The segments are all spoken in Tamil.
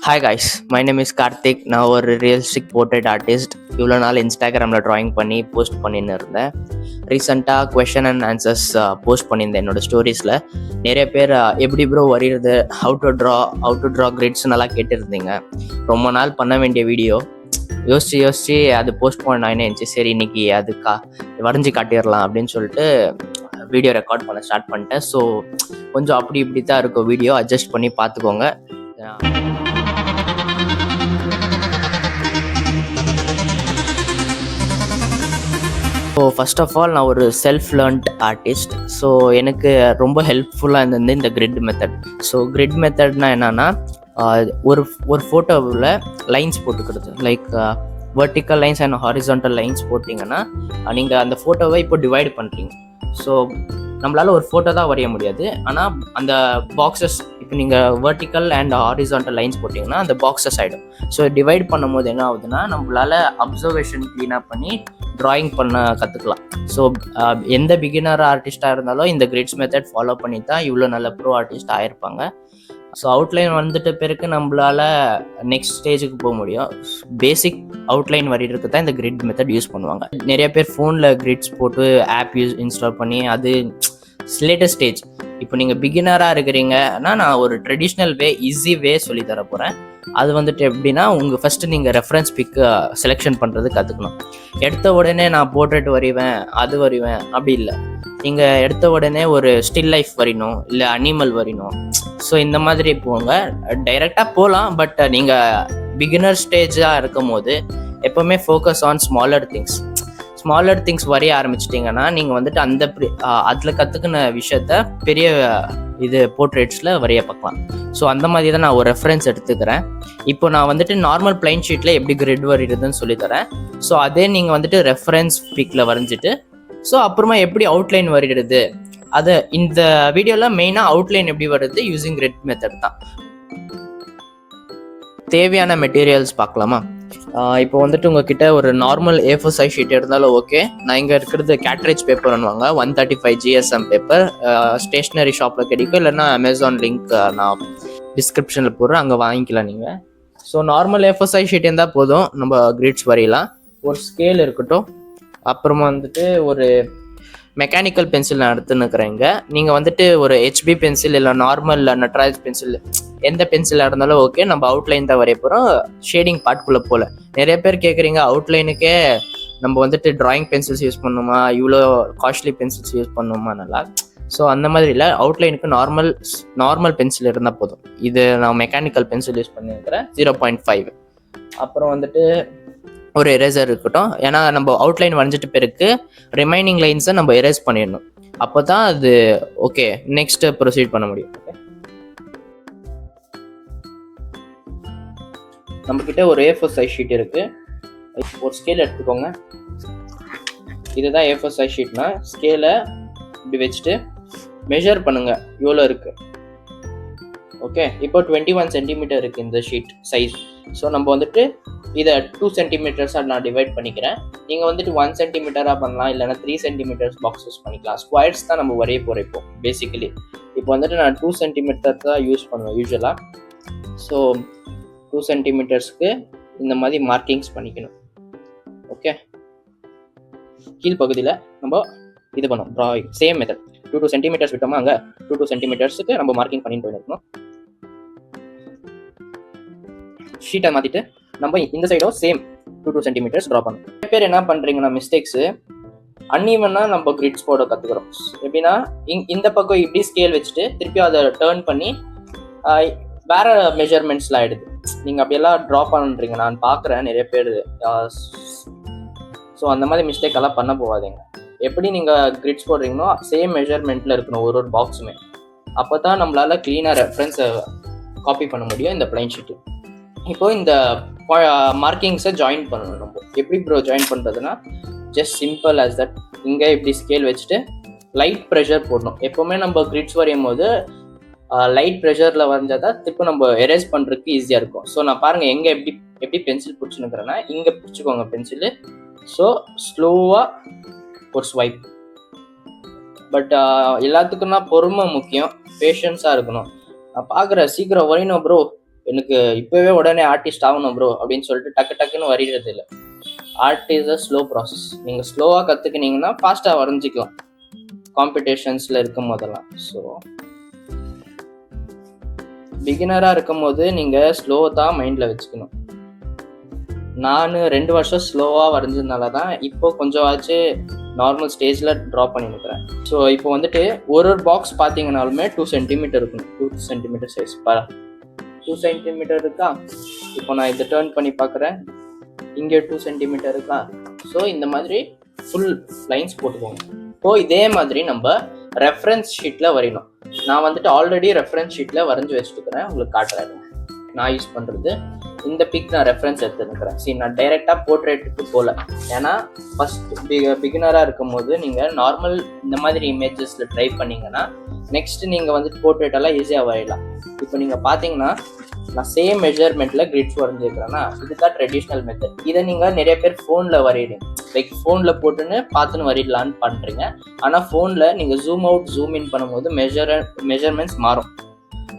Hi guys, my name is Karthik. நான் ஒரு ரியலிஸ்டிக் போர்ட்ரேட் ஆர்டிஸ்ட். இவ்வளோ நாள் இன்ஸ்டாகிராமில் ட்ராயிங் பண்ணி போஸ்ட் பண்ணின்னு இருந்தேன். ரீசெண்டாக கொஷன் அண்ட் ஆன்சர்ஸ் போஸ்ட் பண்ணியிருந்தேன் என்னோடய ஸ்டோரிஸில். நிறைய பேர் எப்படி ப்ரோ வரைகிறது, ஹவு டு ட்ரா கிரிட்ஸ் நல்லா கேட்டிருந்தீங்க. ரொம்ப நாள் பண்ண வேண்டிய வீடியோ யோசிச்சு அது போஸ்ட் பண்ண இருந்துச்சு. சரி இன்னைக்கு அது வரைஞ்சி காட்டிடலாம் அப்படின்னு சொல்லிட்டு வீடியோ ரெக்கார்ட் பண்ண ஸ்டார்ட் பண்ணிட்டேன். ஸோ கொஞ்சம் அப்படி இப்படி தான் இருக்கும் வீடியோ, அட்ஜஸ்ட் பண்ணி பார்த்துக்கோங்க. ஸோ ஃபர்ஸ்ட் ஆஃப் ஆல் நான் ஒரு செல்ஃப் லேர்ன்ட் ஆர்டிஸ்ட். ஸோ எனக்கு ரொம்ப ஹெல்ப்ஃபுல்லாக இருந்தது இந்த கிரிட் மெத்தட். ஸோ கிரிட் மெத்தட்னா என்னன்னா, ஒரு ஃபோட்டோவில் லைன்ஸ் போட்டுக்கிறது, like vertical lines and horizontal lines போட்டிங்கன்னா நீங்கள் அந்த ஃபோட்டோவை இப்போ டிவைட் பண்ணுறீங்க. ஸோ நம்மளால் ஒரு ஃபோட்டோ தான் வரைய முடியாது, ஆனால் அந்த பாக்ஸஸ் இப்போ நீங்கள் வெர்டிக்கல் அண்ட் ஹாரிசான்டல் லைன்ஸ் போட்டிங்கன்னா அந்த பாக்ஸஸ் ஆகிடும். ஸோ டிவைட் பண்ணும் போது என்ன ஆகுதுன்னா, நம்மளால் அப்சர்வேஷன் க்ளீனாக பண்ணி ட்ராயிங் பண்ண கற்றுக்கலாம். ஸோ எந்த பிகினர் ஆர்டிஸ்டாக இருந்தாலும் இந்த கிரிட்ஸ் மெத்தட் ஃபாலோ பண்ணி தான் இவ்வளோ நல்ல ப்ரோ ஆர்டிஸ்ட் ஆகிருப்பாங்க. ஸோ அவுட்லைன் வந்துட்ட பிறகு நம்மளால் நெக்ஸ்ட் ஸ்டேஜுக்கு போக முடியும். பேசிக் அவுட்லைன் வரைகிறதுக்கு தான் இந்த கிரிட் மெத்தட் யூஸ் பண்ணுவாங்க. நிறைய பேர் ஃபோனில் கிரிட்ஸ் போட்டு ஆப் இன்ஸ்டால் பண்ணி அது லேட்டஸ்ட் ஸ்டேஜ். இப்போ நீங்கள் பிகினராக இருக்கிறீங்கன்னா நான் ஒரு ட்ரெடிஷ்னல் ஈஸி சொல்லி தர போகிறேன். அது வந்துட்டு எப்படின்னா, உங்கள் ஃபஸ்ட்டு நீங்கள் ரெஃபரன்ஸ் பிக்கு செலெக்ஷன் பண்ணுறது கற்றுக்கணும். எடுத்த உடனே நான் போர்ட்ரேட் வரைவேன் அது வரைவேன் அப்படி இல்லை. நீங்கள் எடுத்த உடனே ஒரு ஸ்டில் லைஃப் வரையணும், இல்லை அனிமல் வரையணும். ஸோ இந்த மாதிரி போங்க, டைரெக்டாக போகலாம். பட் நீங்கள் பிகினர் ஸ்டேஜாக இருக்கும் போது எப்போவுமே ஃபோக்கஸ் ஆன் ஸ்மாலர் திங்ஸ் வரைய ஆரம்பிச்சிட்டிங்கன்னா நீங்கள் வந்துட்டு அதில் கற்றுக்கின விஷயத்த பெரிய போர்ட்ரேட்ஸில் வரைய பார்க்கலாம். ஸோ அந்த மாதிரி தான் நான் ஒரு ரெஃபரன்ஸ் எடுத்துக்கிறேன். இப்போ நான் வந்துட்டு நார்மல் பிளைன் ஷீட்டில் எப்படி கிரிட் வரைகிறதுன்னு சொல்லித்தரேன். ஸோ அதே நீங்கள் வந்துட்டு ரெஃபரன்ஸ் பிக்கில் வரைஞ்சிட்டு ஸோ அப்புறமா எப்படி அவுட்லைன் வரைகிறது, அது இந்த வீடியோவில் மெயினாக அவுட்லைன் எப்படி வருது யூஸிங் கிரிட் மெத்தட் தான். தேவையான மெட்டீரியல்ஸ் பார்க்கலாமா? இப்போ வந்துட்டு உங்ககிட்ட ஒரு நார்மல் A4 சைஸ் ஷீட் இருந்தாலும் ஓகே. நான் இங்கே இருக்கிறது கேட்ரேஜ் பேப்பர்னுவாங்க, 135 GSM பேப்பர். ஸ்டேஷ்னரி ஷாப்பில் கிடைக்கும், இல்லைன்னா அமேசான் லிங்க் நான் டிஸ்கிரிப்ஷனில் போடுறேன், அங்கே வாங்கிக்கலாம் நீங்கள். So normal A4 size sheet இருந்தால் போதும், நம்ம கிரிட்ஸ் வரையலாம். ஒரு ஸ்கேல் இருக்கட்டும், அப்புறமா வந்துட்டு ஒரு மெக்கானிக்கல் பென்சில் நான் எடுத்துன்னுக்குறேங்க. நீங்கள் வந்துட்டு ஒரு HB பென்சில் இல்லை நார்மல் நட்ராஜ் பென்சில் எந்த பென்சிலாக இருந்தாலும் ஓகே. நம்ம அவுட்லைன் தான் வரைய போகிறோம், ஷேடிங் பார்ட்குள்ளே போல். நிறைய பேர் கேட்குறீங்க, அவுட்லைனுக்கே நம்ம வந்துட்டு ட்ராயிங் பென்சில்ஸ் யூஸ் பண்ணணுமா, இவ்வளோ காஸ்ட்லி பென்சில்ஸ் யூஸ் பண்ணணுமா நல்லா? ஸோ அந்த மாதிரி இல்லை, அவுட்லைனுக்கு நார்மல் பென்சில் இருந்தால் போதும். இது நான் மெக்கானிக்கல் பென்சில் யூஸ் பண்ணியிருக்கிறேன், 0.5. அப்புறம் வந்துட்டு ஒரு எரேசர் இருக்கட்டும், ஏன்னா நம்ம அவுட்லைன் வரைஞ்சிட்டு பிறகு ரிமைனிங் லைன்ஸை நம்ம எரேஸ் பண்ணிடணும். அப்போ தான் அது ஓகே, நெக்ஸ்ட் ப்ரொசீட் பண்ண முடியும். நம்மக்கிட்ட ஒரு A4 சைஸ் ஷீட் இருக்குது. ஒரு ஸ்கேல் எடுத்துக்கோங்க. இதுதான் A4 சைஸ் ஷீட்னா, ஸ்கேலை இப்படி வச்சுட்டு மெஷர் பண்ணுங்கள் எவ்வளோ இருக்குது. ஓகே, இப்போ 21 சென்டிமீட்டர் இருக்குது இந்த ஷீட் சைஸ். ஸோ நம்ம வந்துட்டு இதை 2 சென்டிமீட்டர்ஸாக நான் டிவைட் பண்ணிக்கிறேன். நீங்கள் வந்துட்டு 1 சென்டிமீட்டராக பண்ணலாம், இல்லைனா 3 சென்டிமீட்டர்ஸ் பாக்ஸஸ் பண்ணிக்கலாம். ஸ்கொயர்ஸ் தான் நம்ம வரைய போகிறோம் இப்போ பேசிக்கலி. இப்போ வந்துட்டு நான் 2 சென்டிமீட்டர் தான் யூஸ் பண்ணுவேன் யூஸ்வலாக. ஸோ 2 சென்டிமீட்டர்ஸ்க்கு இந்த மாதிரி மார்க்கிங்ஸ் பண்ணிக்கணும். ஓகே, கீழ்பகுதியில் நம்ம இது பண்ணோம் ட்ராயிங் சேம் மெத்தட். 2 சென்டிமீட்டர்ஸ் விட்டோமா, அங்கே 2 சென்டிமீட்டர்ஸுக்கு நம்ம மார்க்கிங் பண்ணிட்டு போயிருக்கணும். ஷீட்டை மாற்றிட்டு நம்ம இந்த சைடும் சேம் 2 சென்டிமீட்டர்ஸ் ட்ரா பண்ணணும். நிறைய பேர் என்ன பண்ணுறீங்கன்னா, மிஸ்டேக்ஸு அன்ஈவனாக நம்ம கிரிட்ஸ் போட கற்றுக்குறோம். எப்படின்னா, இந்த பக்கம் இப்படி ஸ்கேல் வச்சுட்டு திருப்பி அதை டேர்ன் பண்ணி வேறு மெஷர்மெண்ட்ஸ்லாம் ஆகிடுது. நீங்கள் அப்படியெல்லாம் ட்ரா பண்ணுறீங்க, நான் பார்க்குறேன் நிறைய பேர். ஸோ அந்த மாதிரி மிஸ்டேக் எல்லாம் பண்ண போகாதீங்க. எப்படி நீங்கள் கிரிட்ஸ் போடுறீங்களோ சேம் மெஷர்மெண்ட்டில் இருக்கணும் ஒரு பாக்ஸுமே. அப்போ தான் நம்மளால் க்ளீனாக ரெஃபரன்ஸை காப்பி பண்ண முடியும் இந்த பிளைன் ஷீட்டு. இப்போது இந்த மார்க்கிங்ஸை ஜாயின் பண்ணணும். நம்ம எப்படி ப்ரோ ஜாயின் பண்ணுறதுன்னா, ஜஸ்ட் சிம்பிள் ஆஸ் தட். இங்கே இப்படி ஸ்கேல் வச்சுட்டு லைட் ப்ரெஷர் போடணும். எப்போவுமே நம்ம கிரிட்ஸ் வரையும் போது லைட் ப்ரெஷரில் வரைஞ்சால் தான் திருப்பி நம்ம எரேஸ் பண்ணுறதுக்கு ஈஸியாக இருக்கும். ஸோ நான் பாருங்கள் எங்கே எப்படி பென்சில் பிடிச்சினுக்கிறேன்னா, இங்கே பிடிச்சிக்கோங்க பென்சிலு. ஸோ ஸ்லோவாக ஒரு ஸ்வைப். பட் எல்லாத்துக்குன்னா பொறுமை முக்கியம், பேஷன்ஸாக இருக்கணும். நான் பார்க்குறேன் சீக்கிரம் வரையணும் ப்ரோ, எனக்கு இப்போவே உடனே ஆர்டிஸ்ட் ஆகணும் ப்ரோ அப்படின்னு சொல்லிட்டு டக்குன்னு வரைகிறது இல்லை. Art is a slow process. நீங்கள் ஸ்லோவாக கற்றுக்கினீங்கன்னா ஃபாஸ்ட்டாக வரைஞ்சிக்கலாம் காம்படிஷன்ஸில் இருக்கும் போதெல்லாம். ஸோ பிகினராக இருக்கும் போது நீங்கள் ஸ்லோ தான் மைண்டில் வச்சுக்கணும். நான் 2 வருஷம் ஸ்லோவாக வரைஞ்சதுனால தான் இப்போ கொஞ்சம் ஆச்சு நார்மல் ஸ்டேஜில் ட்ரா பண்ணியிருக்கிறேன். ஸோ இப்போ வந்துட்டு ஒரு பாக்ஸ் பார்த்தீங்கன்னாலுமே 2 சென்டிமீட்டர் இருக்கணும். 2 சென்டிமீட்டர் சைஸ் 2 சென்டிமீட்டர் இருக்கா? இப்போ நான் இதை டேர்ன் பண்ணி பார்க்குறேன், இங்கே 2 சென்டிமீட்டர் இருக்கா? ஸோ இந்த மாதிரி ஃபுல் லைன்ஸ் போட்டுக்கோங்க. ஸோ இதே மாதிரி நம்ம ரெஃபரன்ஸ் ஷீட்டில் வரையணும். நான் வந்துட்டு ஆல்ரெடி ரெஃபரன்ஸ் ஷீட்டில் வரைஞ்சி வச்சுட்டுக்கிறேன், உங்களுக்கு காட்டுறேன். நான் யூஸ் பண்ணுறது இந்த பிக் நான் ரெஃபரன்ஸ் எடுத்துருக்கிறேன். சரி, நான் டைரெக்டாக போர்ட்ரேட்டுக்கு போகல. ஏன்னா ஃபஸ்ட் பிகினராக இருக்கும் போது நீங்கள் நார்மல் இந்த மாதிரி இமேஜஸில் ட்ரை பண்ணிங்கன்னா நெக்ஸ்ட் நீங்கள் வந்துட்டு போர்ட்ரேட்டெல்லாம் ஈஸியாக வரையலாம். இப்போ நீங்கள் பார்த்தீங்கன்னா நான் சேம் மெஷர்மெண்ட்டில் கிரிட்ஸ் வரைஞ்சிருக்கிறேன்னா இதுதான் ட்ரெடிஷ்னல் மெத்தட். இதை நீங்கள் நிறைய பேர் ஃபோனில் வரையிடுங்க, லைக் ஃபோனில் போட்டுன்னு பார்த்துன்னு வரையலான்னு பண்ணுறீங்க. ஆனால் ஃபோனில் நீங்கள் ஜூம் அவுட் ஜூம் இன் பண்ணும்போது மெஷர்மெண்ட்ஸ் மாறும்.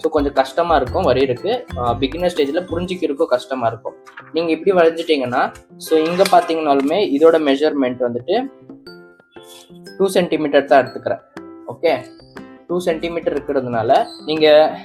ஸோ கொஞ்சம் கஷ்டமாக இருக்கும் வரையிறதுக்கு. பிகினர் ஸ்டேஜில் புரிஞ்சிக்கிறதுக்கும் கஷ்டமாக இருக்கும். நீங்கள் இப்படி வரைஞ்சிட்டிங்கன்னா ஸோ இங்கே பார்த்தீங்கன்னாலுமே இதோட மெஷர்மெண்ட் வந்துட்டு 2 சென்டிமீட்டர் தான் எடுத்துக்கிறேன். ஓகே, 2 சென்டிமீட்டர் இருக்கிறதுனால நீங்கள்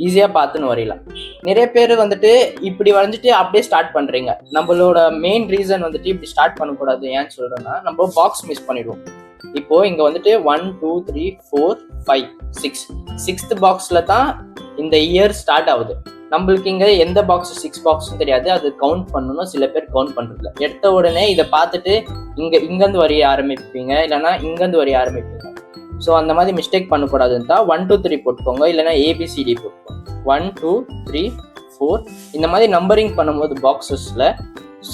ஈஸியாக பார்த்துன்னு வரையலாம். நிறைய பேர் வந்துட்டு இப்படி வரைஞ்சிட்டு அப்படியே ஸ்டார்ட் பண்ணுறீங்க. நம்மளோட மெயின் ரீசன் வந்துட்டு இப்படி ஸ்டார்ட் பண்ணக்கூடாது. ஏன்னு சொல்கிறேன்னா நம்ம பாக்ஸ் மிஸ் பண்ணிடுவோம். இப்போ இங்க வந்துட்டு 1 2 3 4 5 6 6th பாக்ஸ்ல தான் இந்த இயர் ஸ்டார்ட் ஆகுது. நம்மளுக்கு இங்க எந்த பாக்ஸ் 6 பாக்ஸ்ன்னு தெரியாது, அது கவுண்ட் பண்ணணும். சில பேர் கவுண்ட் பண்றதில்ல. எடுத்த உடனே இதை பார்த்துட்டு இங்கேருந்து வரைய ஆரம்பிப்பீங்க, இல்லைன்னா இங்கேருந்து வரைய ஆரம்பிப்பீங்க. ஸோ அந்த மாதிரி மிஸ்டேக் பண்ணக்கூடாதுன்னு தான் 1 2 3 போட்டுக்கோங்க, இல்லைன்னா ABCD போட்டுக்கோங்க. 1 2 3 4 இந்த மாதிரி நம்பரிங் பண்ணும்போது பாக்ஸஸ்ல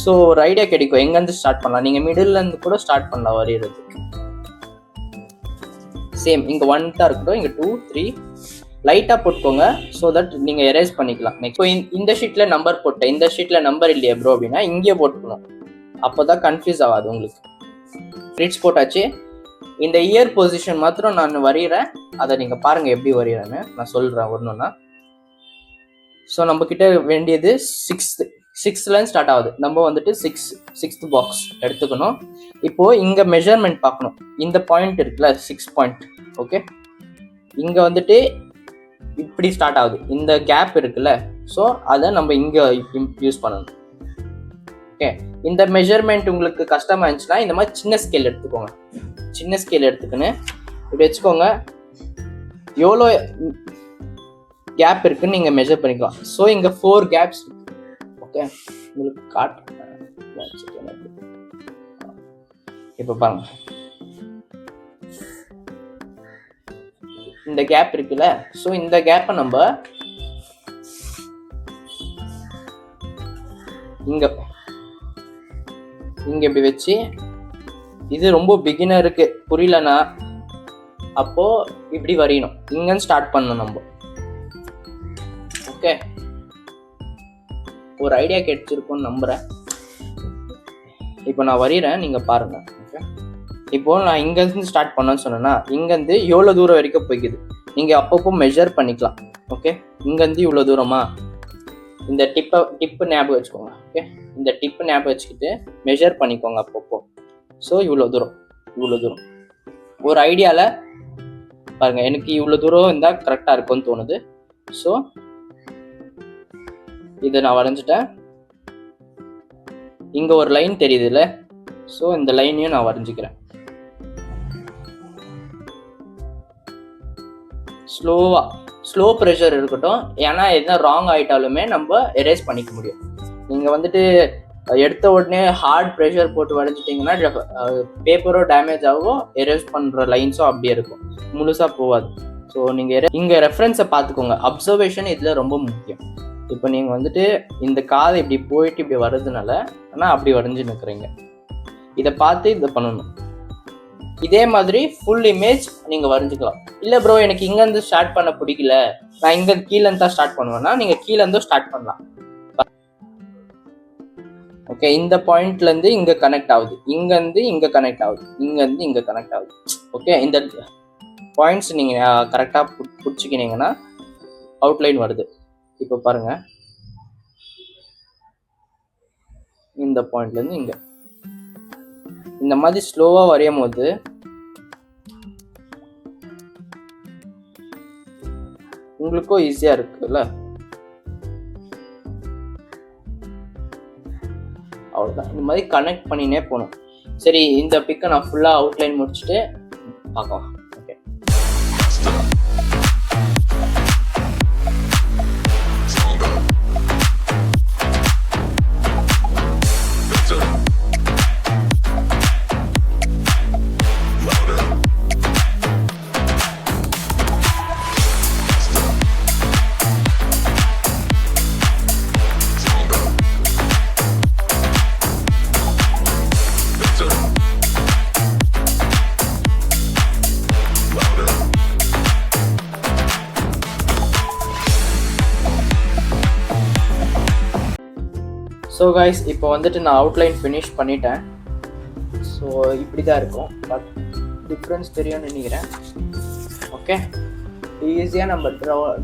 ஸோ ஒரு ஐடியா கிடைக்கும் எங்கேருந்து ஸ்டார்ட் பண்ணலாம். நீங்கள் மிடில் இருந்து கூட ஸ்டார்ட் பண்ணலாம் வரைகிறதுக்கு. சேம் இங்கே 1 தான் இருக்கட்டும், இங்கே 2 3 லைட்டாக போட்டுக்கோங்க. ஸோ தட் நீங்கள் எரேஸ் பண்ணிக்கலாம். நெக்ஸ்ட் இந்த ஷீட்டில் நம்பர் போட்டேன், இந்த ஷீட்டில் நம்பர் இல்லையா ப்ரோ அப்படின்னா இங்கே போட்டுக்கணும். அப்போ தான் கன்ஃபியூஸ் ஆகாது உங்களுக்கு. கிரிட்ஸ் போட்டாச்சு. இந்த இயர் பொசிஷன் மாத்திரம் நான் வரைகிறேன், அதை நீங்கள் பாருங்கள் எப்படி வரைகிறேன்னு நான் சொல்கிறேன் ஒன்றுன்னா. ஸோ நம்ம கிட்ட வேண்டியது 6th ஸ்டார்ட் ஆகுது. நம்ம வந்துட்டு 6th பாக்ஸ் எடுத்துக்கணும். இப்போ இங்க மெஷர்மெண்ட் பார்க்கணும். இந்த பாயிண்ட் இருக்குல்ல 6 பாயிண்ட், ஓகே, இங்க வந்துட்டு இப்படி ஸ்டார்ட் ஆகுது. இந்த கேப் இருக்குல்ல, ஸோ அதை நம்ம இங்க யூஸ் பண்ணணும். ஓகே, இந்த மெஷர்மெண்ட் உங்களுக்கு கஷ்டமா இருந்துச்சுன்னா இந்த மாதிரி சின்ன ஸ்கேல் எடுத்துக்கோங்க. சின்ன ஸ்கேல் எடுத்துக்கின்னு இப்படி வச்சுக்கோங்க. எவ்வளோ கேப் இருக்குன்னு நீங்க மெஷர் பண்ணிக்கலாம். ஸோ இங்க 4 கேப்ஸ் இருக்கு. ஓகே, உங்களுக்கு காட்டுறேன். இப்போ பாருங்க, இந்த கேப் இருக்குல்ல, ஸோ இந்த கேப்பை நம்ம இங்க இப்படி வச்சு, இது ரொம்ப பிகினருக்கு புரியலன்னா அப்போ இப்படி வரையணும். இங்கன்னு ஸ்டார்ட் பண்ணணும் நம்ம. ஓகே, ஒரு ஐடியா கிடைச்சிருக்கும்னு நம்புறேன். இப்போ நான் வரைகிறேன், நீங்க பாருங்க. ஓகே, இப்போ நான் இங்கேருந்து ஸ்டார்ட் பண்ணேன்னு சொன்னேன்னா இங்கேருந்து எவ்வளோ தூரம் வரைக்கும் போய்க்குது நீங்கள் அப்பப்போ மெஷர் பண்ணிக்கலாம். ஓகே, இங்கேருந்து இவ்வளோ தூரமா, இந்த டிப்பு ஞாபகம் வச்சுக்கோங்க. ஓகே, இந்த டிப்பு ஞாபகம் வச்சுக்கிட்டு மெஷர் பண்ணிக்கோங்க அப்பப்போ. ஸோ இவ்வளோ தூரம் ஒரு ஐடியாவில் பாருங்க, எனக்கு இவ்வளோ தூரம் இருந்தால் கரெக்டாக இருக்கும்னு தோணுது. ஸோ இதை நான் வரைஞ்சிட்டேன். இங்கே ஒரு லைன் தெரியுதுல்ல, ஸோ இந்த லைனையும் நான் வரைஞ்சிக்கிறேன். ஸ்லோ ப்ரெஷர் இருக்கட்டும், ஏன்னா எதுனா ராங் ஆகிட்டாலுமே நம்ம எரேஸ் பண்ணிக்க முடியும். நீங்கள் வந்துட்டு எடுத்த உடனே ஹார்ட் ப்ரெஷர் போட்டு வரைஞ்சிட்டிங்கன்னா பேப்பரும் டேமேஜ் ஆகும், எரேஸ் பண்ணுற லைன்ஸும் அப்படியே இருக்கும், முழுசாக போகாது. ஸோ நீங்கள் இங்கே ரெஃபரன்ஸை பார்த்துக்கோங்க. அப்சர்வேஷன் இதில் ரொம்ப முக்கியம். இப்போ நீங்கள் வந்துட்டு இந்த காதை இப்படி போயிட்டு இப்படி வர்றதுனால ஆனால் அப்படி வரைஞ்சி நிற்கிறீங்க. இதை பார்த்து இதை பண்ணணும். இதே மாதிரி ஃபுல் இமேஜ் நீங்கள் வரைஞ்சிக்கலாம். இல்லை ப்ரோ எனக்கு இங்கேருந்து ஸ்டார்ட் பண்ண பிடிக்கல, நான் இங்கே கீழேருந்து தான் ஸ்டார்ட் பண்ணுவேன்னா நீங்கள் கீழேருந்தும் ஸ்டார்ட் பண்ணலாம். ஓகே, இந்த பாயிண்ட்லேருந்து இங்கே கனெக்ட் ஆகுது, இங்கேருந்து இங்கே கனெக்ட் ஆகுது, இங்கேருந்து இங்கே கனெக்ட் ஆகுது. ஓகே, இந்த பாயிண்ட்ஸ் நீங்கள் கரெக்டாக பிடிச்சிக்கினீங்கன்னா அவுட்லைன் வருது. இப்போ பாருங்கள், இந்த பாயிண்ட்லேருந்து இங்கே இந்த மாதிரி ஸ்லோவாக வரையும் போது உங்களுக்கும் ஈஸியாக இருக்குல்ல. அவ்வளோதான், இந்த மாதிரி கனெக்ட் பண்ணினே போகணும். சரி, இந்த பிக்கை நான் ஃபுல்லாக அவுட்லைன் முடிச்சுட்டு பார்க்கலாம். ஓகே, ஸோ கைஸ், இப்போ வந்துட்டு நான் அவுட்லைன் ஃபினிஷ் பண்ணிட்டேன். ஸோ இப்படி தான் இருக்கும், பட் டிஃப்ரென்ஸ் தெரியும்னு நினைக்கிறேன். ஓகே, ஈஸியாக நம்ம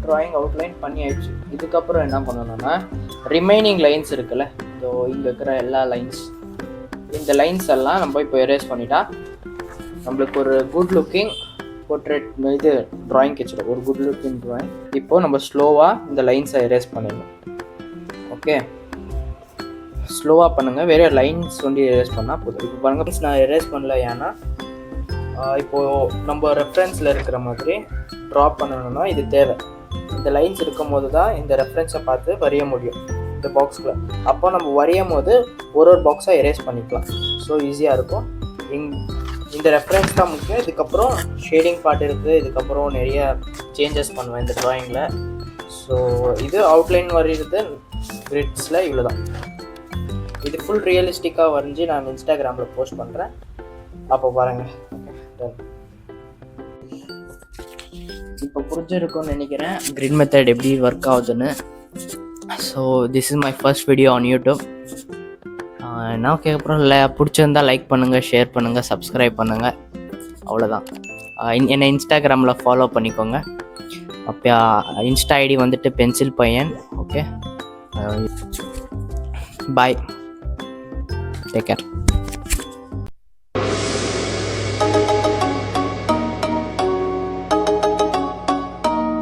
ட்ராயிங் அவுட்லைன் பண்ணியாயிடுச்சு. இதுக்கப்புறம் என்ன பண்ணணும்னா, ரிமைனிங் லைன்ஸ் இருக்குல்ல, ஸோ இங்கே இருக்கிற எல்லா லைன்ஸ், இந்த லைன்ஸ் எல்லாம் நம்ம இப்போ எரேஸ் பண்ணிட்டா நம்மளுக்கு ஒரு குட் லுக்கிங் போர்ட்ரேட் இது ட்ராயிங் கிடச்சிடும். ஒரு குட் லுக்கிங் ட்ராயிங். இப்போது நம்ம ஸ்லோவாக இந்த லைன்ஸை எரேஸ் பண்ணிடணும். ஓகே, ஸ்லோவாக பண்ணுங்கள், வேறு லைன்ஸ் வந்து எரேஸ் பண்ணால் போதும். இப்போ பாருங்கள், நான் எரேஸ் பண்ணல. ஏன்னா இப்போது நம்ம ரெஃபரன்ஸில் இருக்கிற மாதிரி ட்ரா பண்ணணும்னா இது தேவை. இந்த லைன்ஸ் இருக்கும் போது தான் இந்த ரெஃபரன்ஸை பார்த்து வரைய முடியும் இந்த பாக்ஸில். அப்போ நம்ம வரையும் போது ஒரு பாக்ஸாக எரேஸ் பண்ணிக்கலாம். ஸோ ஈஸியாக இருக்கும். இந்த ரெஃபரன்ஸ் தான் முக்கியம். இதுக்கப்புறம் ஷேடிங் பார்ட் இருக்குது. இதுக்கப்புறம் நிறைய சேஞ்சஸ் பண்ணுவேன் இந்த ட்ராயிங்கில். ஸோ இது அவுட்லைன் வரைகிறது கிரிட்ஸில் இவ்வளோ தான். இது ஃபுல் ரியலிஸ்டிக்காக வரைஞ்சி நான் இன்ஸ்டாகிராமில் போஸ்ட் பண்ணுறேன், அப்போ பாருங்கள். இப்போ புரிஞ்சிருக்கும்னு நினைக்கிறேன் கிரிட் மெத்தட் எப்படி ஒர்க் ஆகுதுன்னு. So this is my first video on YouTube. என்ன கேட்குறோம் இல்லை, பிடிச்சிருந்தா லைக் பண்ணுங்கள், ஷேர் பண்ணுங்கள், சப்ஸ்கிரைப் பண்ணுங்கள், அவ்வளோதான். என்னை இன்ஸ்டாகிராமில் ஃபாலோ பண்ணிக்கோங்க. அப்போ இன்ஸ்டா ஐடி வந்துட்டு பென்சில் பையன். ஓகே, பாய், டேக் கேர்.